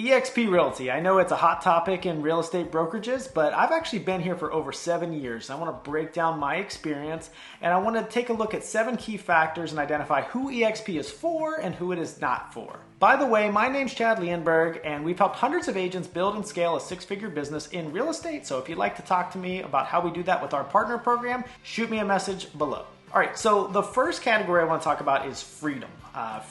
EXP Realty. I know it's a hot topic in real estate brokerages, but I've actually been here for over 7 years. I want to break down my experience and I want to take a look at 7 key factors and identify who EXP is for and who it is not for. By the way, my name's Chad Leonberg and we've helped hundreds of agents build and scale a 6-figure business in real estate. So if you'd like to talk to me about how we do that with our partner program, shoot me a message below. All right, so the first category I want to talk about is freedom.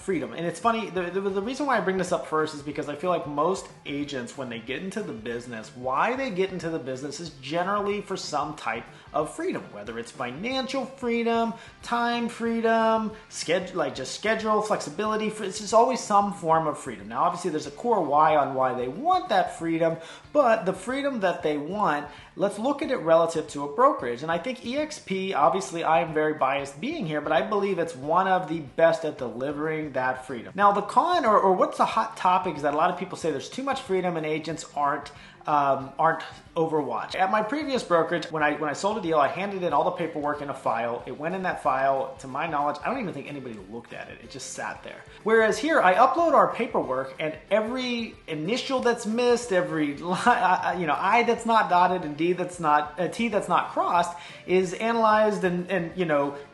Freedom. And it's funny, the reason why I bring this up first is because I feel like most agents, when they get into the business, why they get into the business is generally for some type of freedom, whether it's financial freedom, time freedom, schedule flexibility. It's just always some form of freedom. Now, obviously, there's a core why on why they want that freedom, but the freedom that they want, let's look at it relative to a brokerage. And I think EXP, obviously, I am very biased being here, but I believe it's one of the best at delivering that freedom. Now, the con or what's the hot topic is that a lot of people say there's too much freedom and agents aren't overwatched. At my previous brokerage, when I sold a deal, I handed in all the paperwork in a file. It went in that file. To my knowledge, I don't even think anybody looked at it. It just sat there. Whereas here, I upload our paperwork, and every initial that's missed, every I that's not dotted and T that's not crossed is analyzed and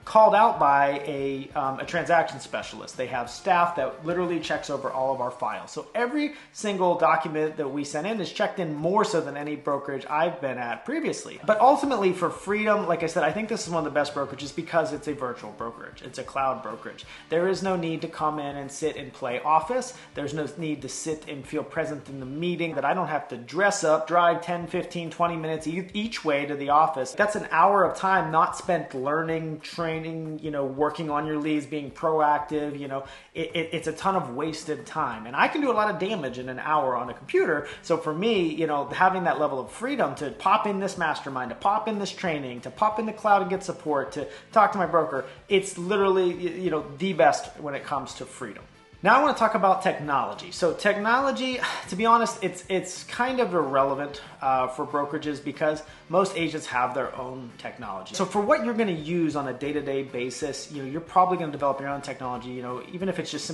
called out by a transaction specialist. They have staff that literally checks over all of our files. So every single document that we send in is checked in more so than any brokerage I've been at previously. But ultimately for freedom, like I said, I think this is one of the best brokerages because it's a virtual brokerage. It's a cloud brokerage. There is no need to come in and sit and play office. There's no need to sit and feel present in the meeting, that I don't have to dress up, drive 10, 15, 20 minutes each way to the office. That's an hour of time not spent learning, training, working on your leads, being proactive. It's a ton of wasted time. And I can do a lot of damage in an hour on a computer. So for me, having that level of freedom to pop in this mastermind, to pop in this training, to pop in the cloud and get support, to talk to my broker, it's literally, the best when it comes to freedom. Now I want to talk about technology. So technology, to be honest, it's kind of irrelevant for brokerages because most agents have their own technology. So for what you're going to use on a day-to-day basis, you're probably going to develop your own technology, even if it's just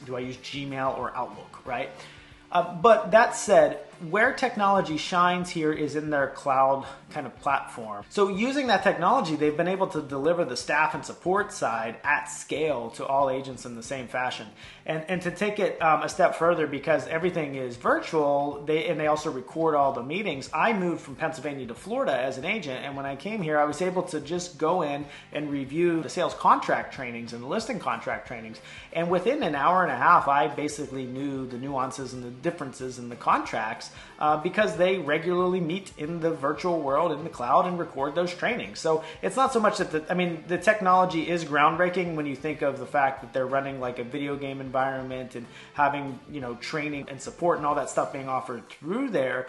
do I use Gmail or Outlook, right? But that said, where technology shines here is in their cloud kind of platform. So using that technology, they've been able to deliver the staff and support side at scale to all agents in the same fashion. And to take it a step further, because everything is virtual, they also record all the meetings. I moved from Pennsylvania to Florida as an agent, and when I came here, I was able to just go in and review the sales contract trainings and the listing contract trainings. And within an hour and a half, I basically knew the nuances and the differences in the contracts because they regularly meet in the virtual world in the cloud and record those trainings. So it's not so much that the technology is groundbreaking when you think of the fact that they're running like a video game environment and having training and support and all that stuff being offered through there.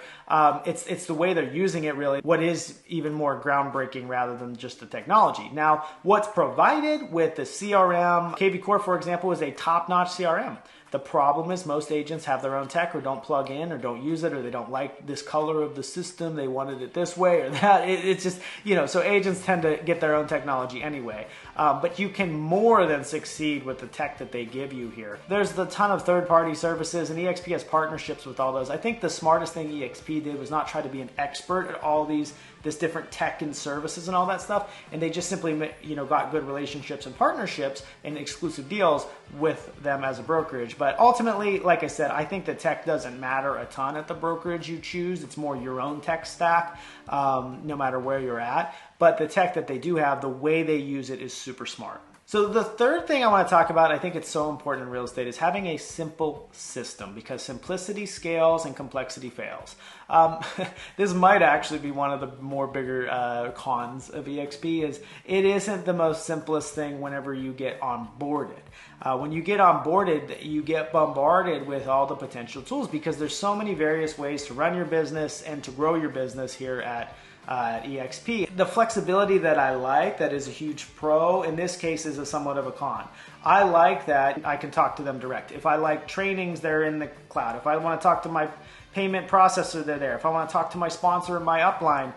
It's the way they're using it really what is even more groundbreaking rather than just the technology. Now, what's provided with the CRM, KV Core, for example, is a top-notch CRM. The problem is most agents have their own tech or don't plug in or don't use it, or they don't like this color of the system. They wanted it this way or that. It's just, so agents tend to get their own technology anyway. But you can more than succeed with the tech that they give you here. There's a ton of third-party services, and EXP has partnerships with all those. I think the smartest thing EXP did was not try to be an expert at all this different tech and services and all that stuff, and they just simply got good relationships and partnerships and exclusive deals with them as a brokerage. But ultimately, like I said, I think the tech doesn't matter a ton at the brokerage you choose. It's more your own tech stack, no matter where you're at. But the tech that they do have, the way they use it is super smart. So the third thing I want to talk about, I think it's so important in real estate, is having a simple system, because simplicity scales and complexity fails. This might actually be one of the more bigger cons of EXP, is it isn't the most simplest thing whenever you get onboarded. When you get onboarded, you get bombarded with all the potential tools because there's so many various ways to run your business and to grow your business here at EXP. The flexibility that I like, that is a huge pro, in this case is somewhat of a con. I like that I can talk to them direct. If I like trainings, they're in the cloud. If I want to talk to my payment processor, they're there. If I want to talk to my sponsor in my upline,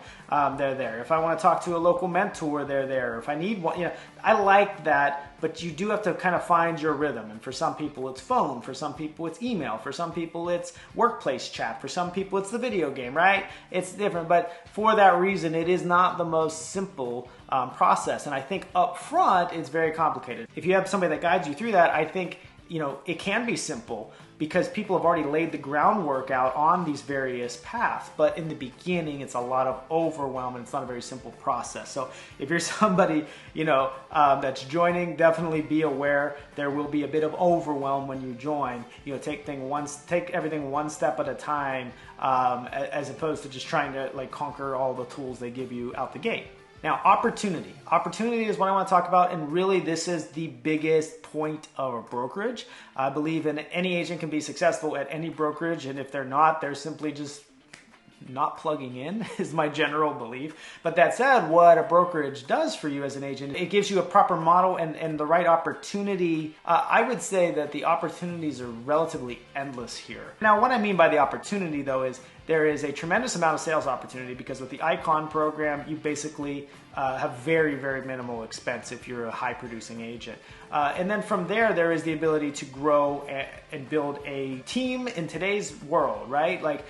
they're there. If I want to talk to a local mentor, they're there. If I need one, I like that, but you do have to kind of find your rhythm. And for some people it's phone, for some people it's email, for some people it's workplace chat, for some people it's the video game, right? It's different, but for that reason, it is not the most simple process. And I think up front, it's very complicated. If you have somebody that guides you through that, I think it can be simple because people have already laid the groundwork out on these various paths. But in the beginning, it's a lot of overwhelm and it's not a very simple process. So if you're somebody, that's joining, definitely be aware there will be a bit of overwhelm when you join. Take everything one step at a time, as opposed to just trying to conquer all the tools they give you out the gate. Now, opportunity. Opportunity is what I want to talk about, and really this is the biggest point of a brokerage. I believe any agent can be successful at any brokerage, and if they're not, they're simply just not plugging in, is my general belief. But that said, what a brokerage does for you as an agent, it gives you a proper model and the right opportunity. I would say that the opportunities are relatively endless here. Now, what I mean by the opportunity, though, is there is a tremendous amount of sales opportunity because with the Icon program, you basically have very, very minimal expense if you're a high producing agent. And then from there is the ability to grow and build a team in today's world, right? Like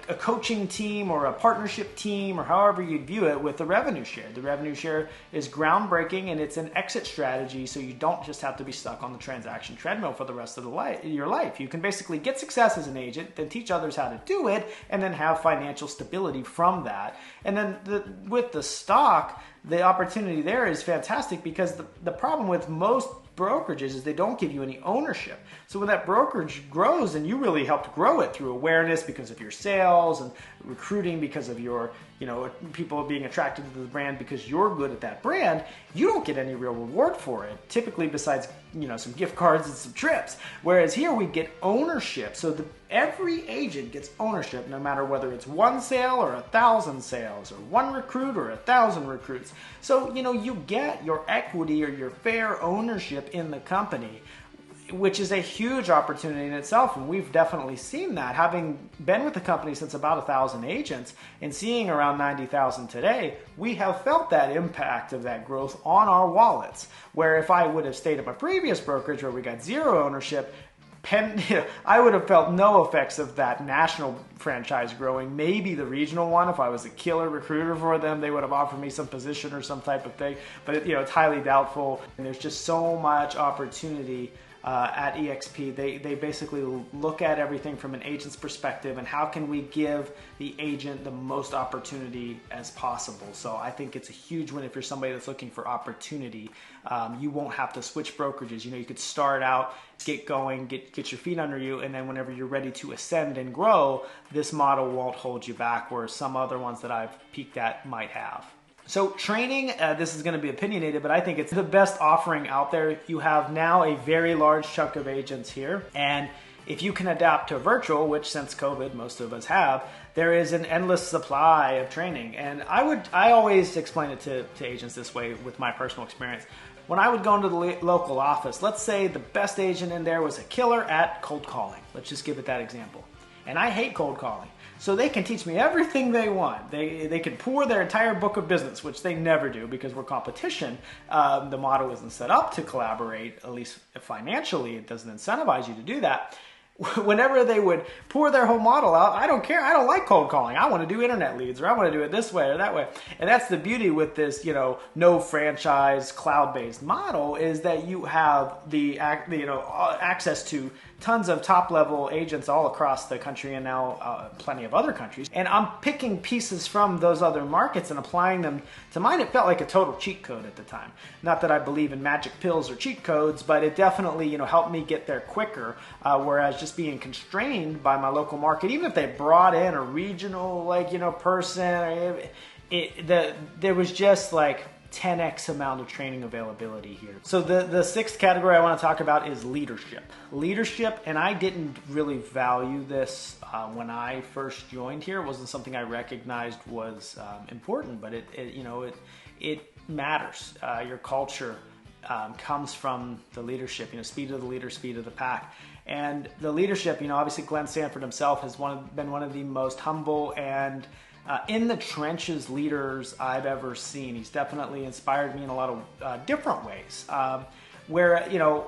a coaching team or a partnership team or however you view it with the revenue share. The revenue share is groundbreaking and it's an exit strategy, so you don't just have to be stuck on the transaction treadmill for the rest of your life. You can basically get success as an agent, then teach others how to do it, and then have financial stability from that. And then with the stock, the opportunity there is fantastic because the problem with most brokerages is they don't give you any ownership. So when that brokerage grows and you really helped grow it through awareness because of your sales and recruiting because of your, people being attracted to the brand because you're good at that brand, you don't get any real reward for it, typically besides, some gift cards and some trips. Whereas here we get ownership. So every agent gets ownership, no matter whether it's one sale or 1,000 sales or one recruit or 1,000 recruits. So, you get your equity or your fair ownership in the company, which is a huge opportunity in itself. And we've definitely seen that. Having been with the company since about 1,000 agents and seeing around 90,000 today, we have felt that impact of that growth on our wallets. Where if I would have stayed at my previous brokerage where we got zero ownership, I would have felt no effects of that national franchise growing. Maybe the regional one, if I was a killer recruiter for them, they would have offered me some position or some type of thing. But it's highly doubtful. And there's just so much opportunity at EXP. They basically look at everything from an agent's perspective and how can we give the agent the most opportunity as possible. So I think it's a huge win if you're somebody that's looking for opportunity. You won't have to switch brokerages. You could start out, get going, get your feet under you, and then whenever you're ready to ascend and grow, this model won't hold you back, where some other ones that I've peeked at might have. So training, this is going to be opinionated, but I think it's the best offering out there. You have now a very large chunk of agents here, and if you can adapt to virtual, which since COVID most of us have, there is an endless supply of training. And I always explain it to agents this way with my personal experience. When I would go into the local office, let's say the best agent in there was a killer at cold calling. Let's just give it that example. And I hate cold calling. So they can teach me everything they want. They can pour their entire book of business, which they never do because we're competition. The model isn't set up to collaborate, at least financially. It doesn't incentivize you to do that. Whenever they would pour their whole model out, I don't care. I don't like cold calling. I want to do internet leads, or I want to do it this way or that way. And that's the beauty with this, no franchise cloud-based model, is that you have the access to tons of top-level agents all across the country and now plenty of other countries. And I'm picking pieces from those other markets and applying them to mine. It felt like a total cheat code at the time. Not that I believe in magic pills or cheat codes, but it definitely helped me get there quicker, whereas just being constrained by my local market, even if they brought in a regional person, there was just 10x amount of training availability here. So the sixth category I want to talk about is leadership. Leadership, and I didn't really value this when I first joined here. It wasn't something I recognized was important, but it matters. Your culture comes from the leadership, speed of the leader, speed of the pack. And the leadership, obviously Glenn Sanford himself has been one of the most humble and in the trenches leaders I've ever seen. He's definitely inspired me in a lot of different ways. Where,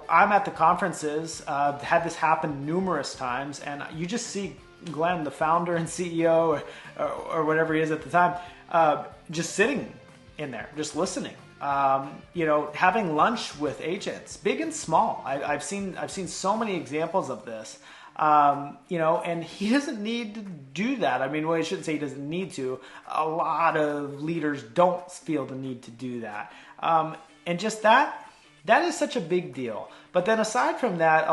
I'm at the conferences, had this happen numerous times, and you just see Glenn, the founder and CEO or whatever he is at the time, just sitting in there, just listening. Having lunch with agents, big and small. I've seen so many examples of this. And he doesn't need to do that. Well, I shouldn't say he doesn't need to. A lot of leaders don't feel the need to do that. And just that is such a big deal. But then aside from that,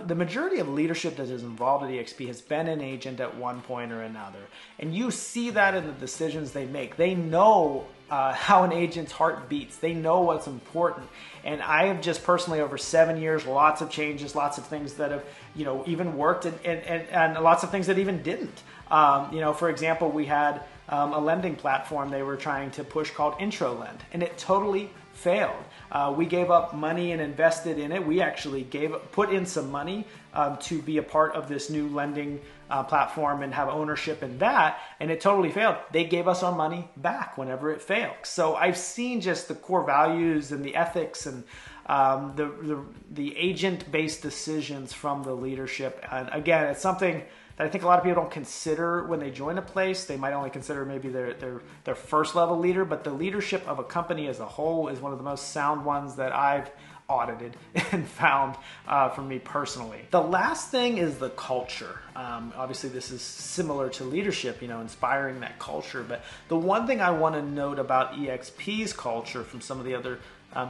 the majority of leadership that is involved at EXP has been an agent at one point or another. And you see that in the decisions they make. They know how an agent's heart beats. They know what's important. And I have just personally, over 7 years, lots of changes, lots of things that have, even worked and lots of things that even didn't. For example, we had a lending platform they were trying to push called IntroLend, and it totally failed. We gave up money and invested in it. We actually put in some money to be a part of this new lending platform and have ownership in that, and it totally failed. They gave us our money back whenever it failed. So I've seen just the core values and the ethics and the agent-based decisions from the leadership. And again, it's something that I think a lot of people don't consider when they join a place. They might only consider maybe their first level leader, but the leadership of a company as a whole is one of the most sound ones that I've audited and found for me personally. The last thing is the culture. Obviously this is similar to leadership, inspiring that culture. But the one thing I want to note about EXP's culture from some of the other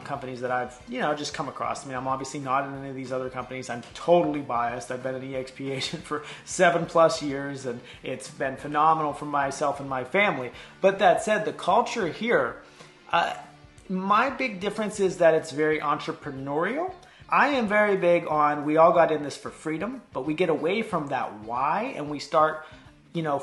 companies that I've, just come across. I'm obviously not in any of these other companies. I'm totally biased. I've been an EXP agent for 7+ years, and it's been phenomenal for myself and my family. But that said, the culture here, my big difference is that it's very entrepreneurial. I am very big on, we all got in this for freedom, but we get away from that why, and we start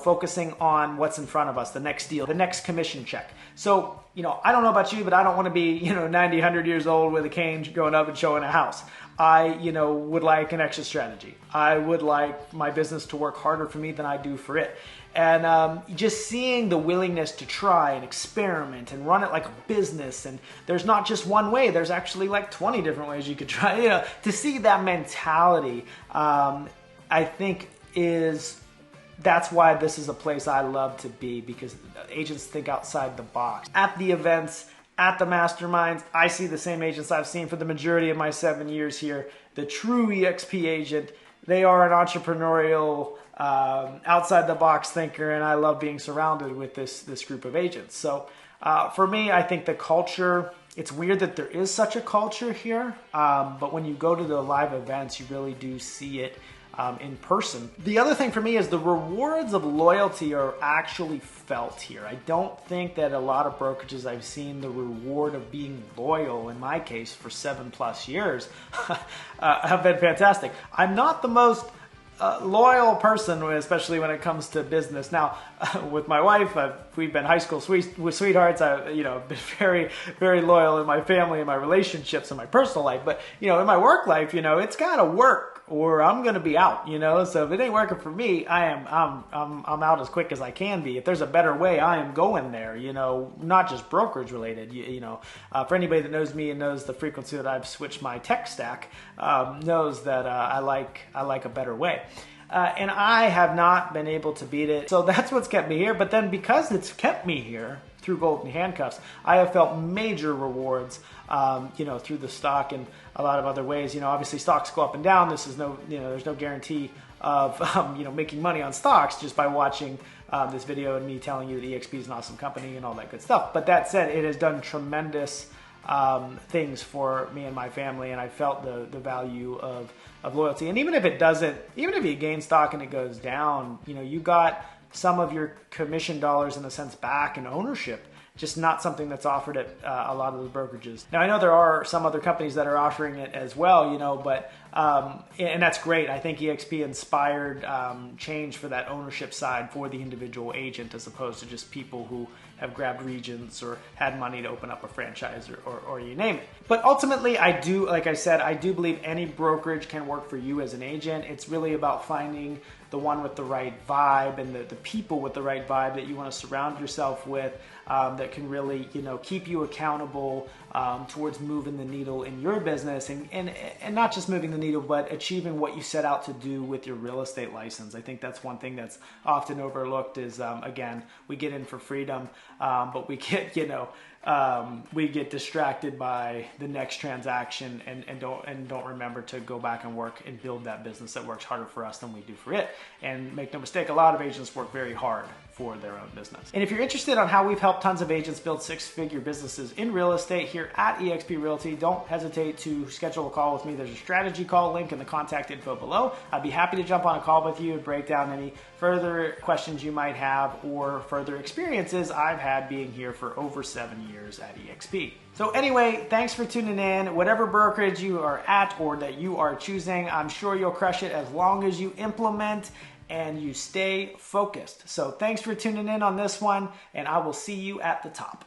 focusing on what's in front of us, the next deal, the next commission check. So, I don't know about you, but I don't want to be, 90, 100 years old with a cane going up and showing a house. I, would like an exit strategy. I would like my business to work harder for me than I do for it. And just seeing the willingness to try and experiment and run it like a business. And there's not just one way. There's actually like 20 different ways you could try. To see that mentality, I think that's why this is a place I love to be, because agents think outside the box. At the events, at the masterminds, I see the same agents I've seen for the majority of my 7 years here. The true EXP agent, they are an entrepreneurial, outside the box thinker, and I love being surrounded with this group of agents. So for me, I think the culture, it's weird that there is such a culture here, but when you go to the live events, you really do see it in person. The other thing for me is the rewards of loyalty are actually felt here. I don't think that a lot of brokerages I've seen the reward of being loyal, in my case for 7+ years, have been fantastic. I'm not the most loyal person, especially when it comes to business. Now, with my wife, we've been high school sweethearts. I've been very, very loyal in my family and my relationships and my personal life. But in my work life, it's got to work, or I'm going to be out. So if it ain't working for me, I'm out as quick as I can be. If there's a better way, I am going there. Not just brokerage related. For anybody that knows me and knows the frequency that I've switched my tech stack, knows that I like a better way. And I have not been able to beat it. So that's what's kept me here. But then because it's kept me here through golden handcuffs, I have felt major rewards, through the stock and a lot of other ways. Obviously stocks go up and down. This is there's no guarantee of, making money on stocks just by watching this video and me telling you that EXP is an awesome company and all that good stuff. But that said, it has done tremendous things for me and my family, and I felt the value of loyalty. And even if you gain stock and it goes down, you got some of your commission dollars in a sense back in ownership, just not something that's offered at a lot of the brokerages. Now I know there are some other companies that are offering it as well, but and that's great. I think EXP inspired change for that ownership side for the individual agent, as opposed to just people who have grabbed regions or had money to open up a franchise or you name it. But ultimately, like I said, I do believe any brokerage can work for you as an agent. It's really about finding the one with the right vibe and the people with the right vibe that you want to surround yourself with, that can really, keep you accountable towards moving the needle in your business, and not just moving the needle, but achieving what you set out to do with your real estate license. I think that's one thing that's often overlooked is, again, we get in for freedom, but we get distracted by the next transaction and don't remember to go back and work and build that business that works harder for us than we do for it. And make no mistake, a lot of agents work very hard for their own business. And if you're interested on how we've helped tons of agents build six-figure businesses in real estate here at EXP Realty, don't hesitate to schedule a call with me. There's a strategy call link in the contact info below. I'd be happy to jump on a call with you and break down any further questions you might have or further experiences I've had being here for over 7 years at EXP. So anyway, thanks for tuning in. Whatever brokerage you are at or that you are choosing, I'm sure you'll crush it as long as you implement and you stay focused. So thanks for tuning in on this one, and I will see you at the top.